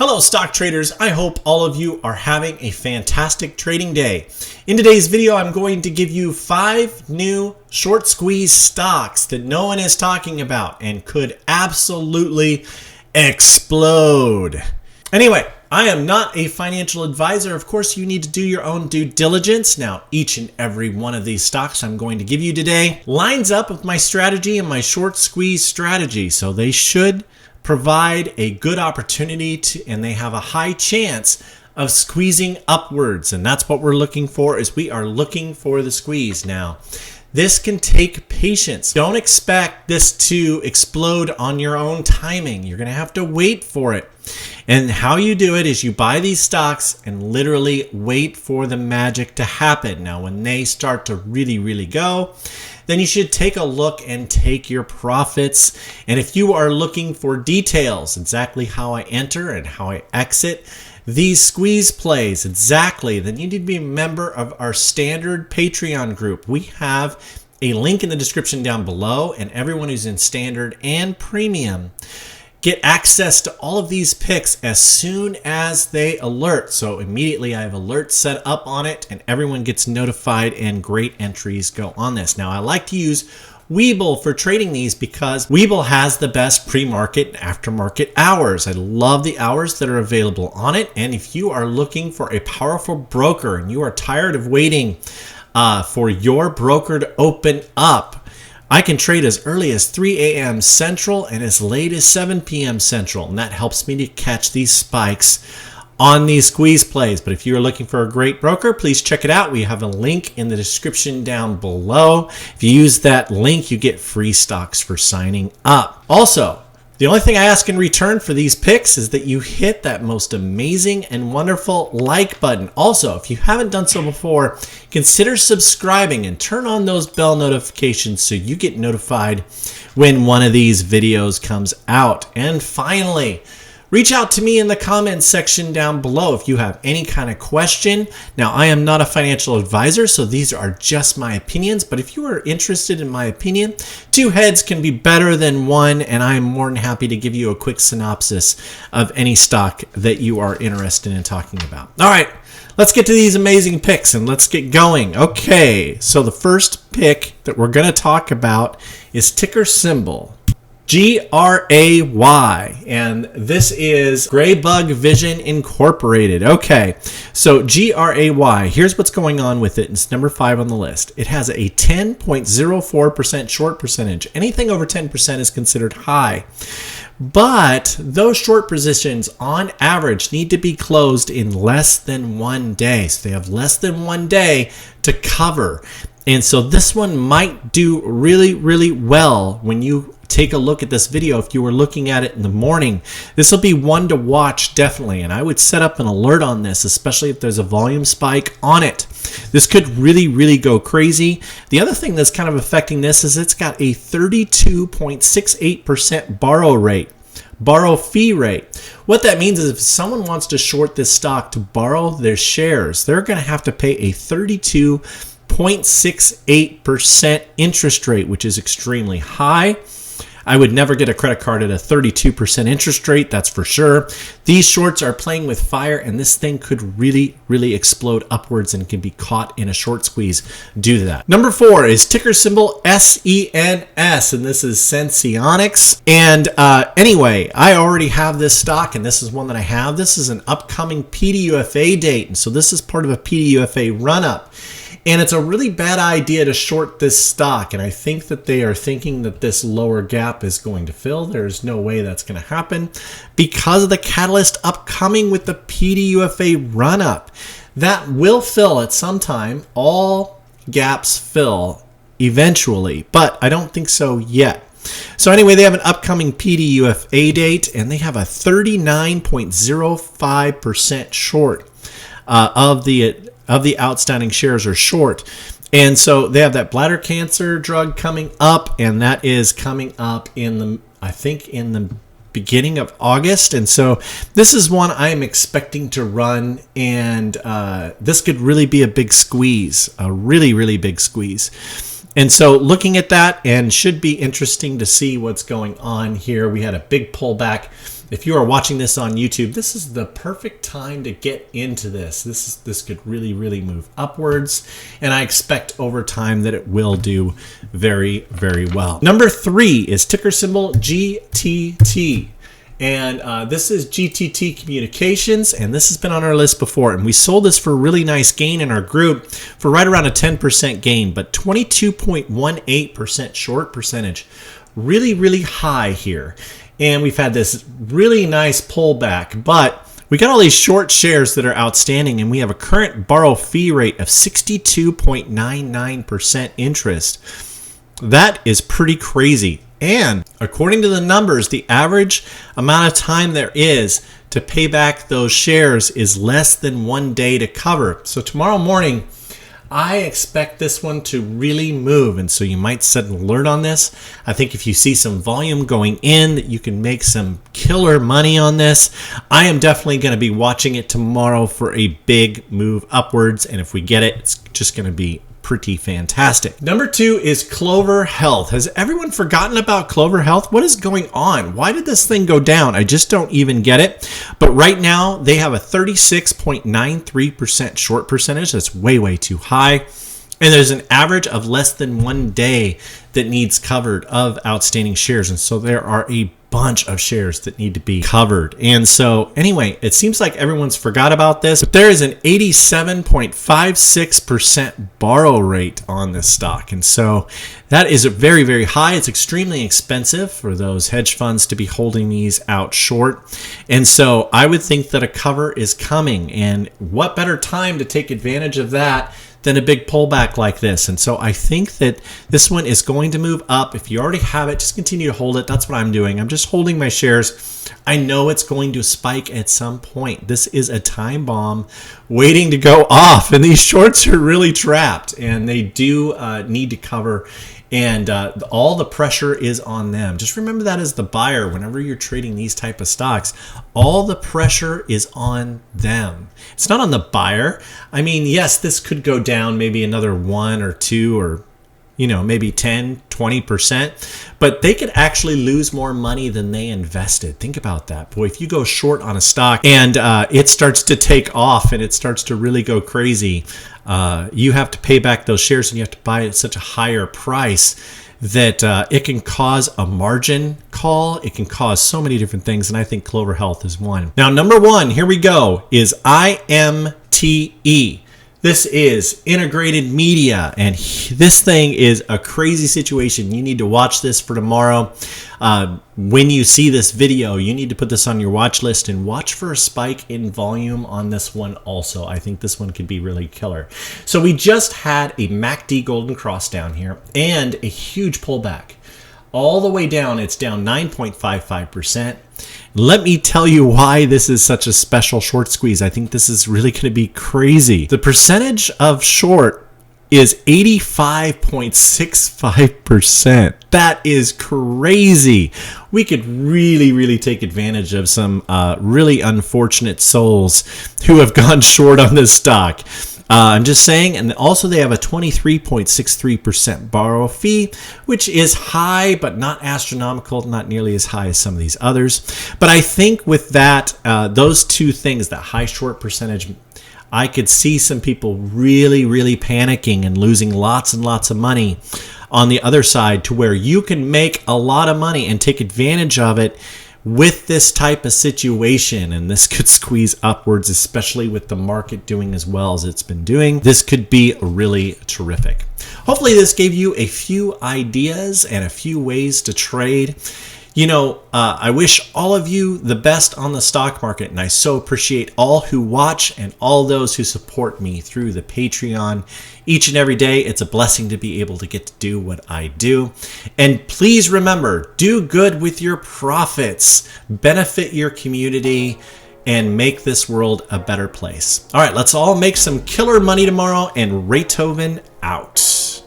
Hello stock traders, I hope all of you are having a fantastic trading day. In today's video, I'm going to give you 5 new short squeeze stocks that no one is talking about and could absolutely explode. Anyway, I am not a financial advisor. Of course, you need to do your own due diligence. Now, each and every one of these stocks I'm going to give you today lines up with my strategy and my short squeeze strategy. So they should provide a good opportunity to, and they have a high chance of squeezing upwards. And that's what we're looking for, is we are looking for the squeeze. Now, this can take patience. Don't expect this to explode on your own timing. You're going to have to wait for it. And how you do it is you buy these stocks and literally wait for the magic to happen. Now, when they start to really go, then you should take a look and take your profits. And if you are looking for details, exactly how I enter and how I exit these squeeze plays exactly, then you need to be a member of our standard Patreon group. We have a link in the description down below, and everyone who's in standard and premium get access to all of these picks as soon as they alert. So immediately I have alerts set up on it and everyone gets notified and great entries go on this. Now I like to use Webull for trading these because Webull has the best pre-market and aftermarket hours. I love the hours that are available on it. And if you are looking for a powerful broker and you are tired of waiting for your broker to open up, I can trade as early as 3 a.m. Central and as late as 7 p.m. Central, and that helps me to catch these spikes on these squeeze plays. But if you're looking for a great broker, please check it out. We have a link in the description down below. If you use that link, you get free stocks for signing up. Also, the only thing I ask in return for these picks is that you hit that most amazing and wonderful like button. Also, if you haven't done so before, consider subscribing and turn on those bell notifications so you get notified when one of these videos comes out. And finally, reach out to me in the comments section down below if you have any kind of question. Now, I am not a financial advisor, so these are just my opinions. But if you are interested in my opinion, 2 heads can be better than one, and I am more than happy to give you a quick synopsis of any stock that you are interested in talking about. All right, let's get to these amazing picks and let's get going. Okay, so the first pick that we're going to talk about is ticker symbol GRAY, and this is Graybug Vision Incorporated. Okay, so GRAY, here's what's going on with it. It's number 5 on the list. It has a 10.04% short percentage. Anything over 10% is considered high. But those short positions on average need to be closed in less than 1 day. So they have less than 1 day to cover. And so this one might do really well when you take a look at this video. If you were looking at it in the morning, this will be one to watch definitely. And I would set up an alert on this, especially if there's a volume spike on it. This could really go crazy. The other thing that's kind of affecting this is it's got a 32.68% borrow fee rate. What that means is if someone wants to short this stock to borrow their shares, they're going to have to pay a 32.68% interest rate, which is extremely high. I would never get a credit card at a 32% interest rate, that's for sure. These shorts are playing with fire, and this thing could really explode upwards and can be caught in a short squeeze due to that. Number 4 is ticker symbol SENS, and this is Senseonics. And anyway, I already have this stock, and this is one that I have. This is an upcoming PDUFA date, and so this is part of a PDUFA run-up. And it's a really bad idea to short this stock. And I think that they are thinking that this lower gap is going to fill. There's no way that's going to happen because of the catalyst upcoming with the PDUFA run-up. That will fill at some time. All gaps fill eventually, but I don't think so yet. So anyway, they have an upcoming PDUFA date, and they have a 39.05% short of the outstanding shares are short. And so they have that bladder cancer drug coming up, and that is coming up I think in the beginning of August. And so this is one I am expecting to run, and this could really be a big squeeze, a really big squeeze. And so looking at that, and should be interesting to see what's going on here. We had a big pullback if you are watching this on YouTube, this is the perfect time to get into this. This could really, really move upwards, and I expect over time that it will do very, very well. Number 3 is ticker symbol GTT. And this is GTT Communications, and this has been on our list before, and we sold this for a really nice gain in our group for right around a 10% gain, but 22.18% short percentage. Really, really high here. And we've had this really nice pullback, but we got all these short shares that are outstanding, and we have a current borrow fee rate of 62.99% interest. That is pretty crazy. And according to the numbers, the average amount of time there is to pay back those shares is less than 1 day to cover. So tomorrow morning, I expect this one to really move, and so you might set an alert on this. I think if you see some volume going in, that you can make some killer money on this. I am definitely going to be watching it tomorrow for a big move upwards, and if we get it, it's just going to be pretty fantastic. Number 2 is Clover Health. Has everyone forgotten about Clover Health? What is going on? Why did this thing go down? I just don't even get it. But right now they have a 36.93% short percentage. That's way, way too high. And there's an average of less than 1 day that needs covered of outstanding shares. And so there are a bunch of shares that need to be covered. And so anyway, it seems like everyone's forgot about this, but there is an 87.56% borrow rate on this stock. And so that is very, very high. It's extremely expensive for those hedge funds to be holding these out short. And so I would think that a cover is coming, and what better time to take advantage of that than a big pullback like this. And so I think that this one is going to move up. If you already have it, just continue to hold it. That's what I'm doing. I'm just holding my shares. I know it's going to spike at some point. This is a time bomb waiting to go off, and these shorts are really trapped, and they do need to cover, and all the pressure is on them. Just remember that as the buyer, whenever you're trading these type of stocks, all the pressure is on them. It's not on the buyer. I mean, yes, this could go down maybe another 1 or 2 or maybe 10, 20%, but they could actually lose more money than they invested. Think about that. Boy, if you go short on a stock and it starts to take off and it starts to really go crazy, you have to pay back those shares, and you have to buy it at such a higher price that it can cause a margin call. It can cause so many different things, and I think Clover Health is one. Now, number 1, here we go, is IMTE. This is integrated media, and this thing is a crazy situation. You need to watch this for tomorrow. When you see this video, you need to put this on your watch list and watch for a spike in volume on this one also. I think this one could be really killer. So we just had a MACD golden cross down here and a huge pullback. All the way down, it's down 9.55%. Let me tell you why this is such a special short squeeze. I think this is really going to be crazy. The percentage of short is 85.65%. That is crazy. We could really, really take advantage of some really unfortunate souls who have gone short on this stock. I'm just saying, and also they have a 23.63% borrow fee, which is high, but not astronomical, not nearly as high as some of these others. But I think with that, those two things, that high short percentage, I could see some people really, really panicking and losing lots and lots of money on the other side, to where you can make a lot of money and take advantage of it with this type of situation. And this could squeeze upwards, especially with the market doing as well as it's been doing. This could be really terrific. Hopefully this gave you a few ideas and a few ways to trade. I wish all of you the best on the stock market, and I so appreciate all who watch and all those who support me through the Patreon each and every day. It's a blessing to be able to get to do what I do. And please remember, do good with your profits, benefit your community, and make this world a better place. All right, let's all make some killer money tomorrow, and Raythoven out.